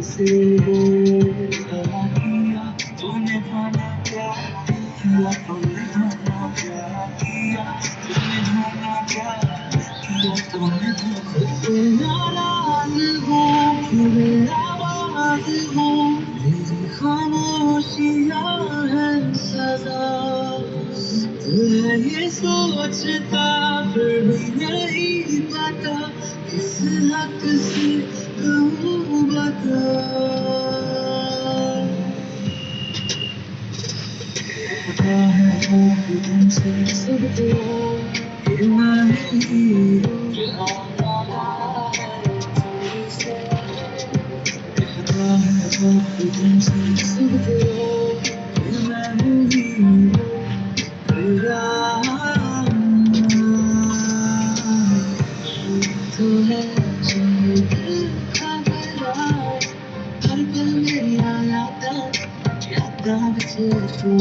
से भला किया तूने भला क्या किया तूने भला क्या किया तूने भला क्या किया तूने खुद पे नाराज हूँ फिर आवाज हूँ मेरी खामोशियाँ है सजा तू है ये सोचता फिर भी नहीं पता किस हक से कहूँ बता पता है वो कि तुमसे सब तो ये नहीं पता है वो कि तुमसे सब तो ये नहीं तेरा तो है जो दिल का मेरा हर पल मेरी यादा बचे तू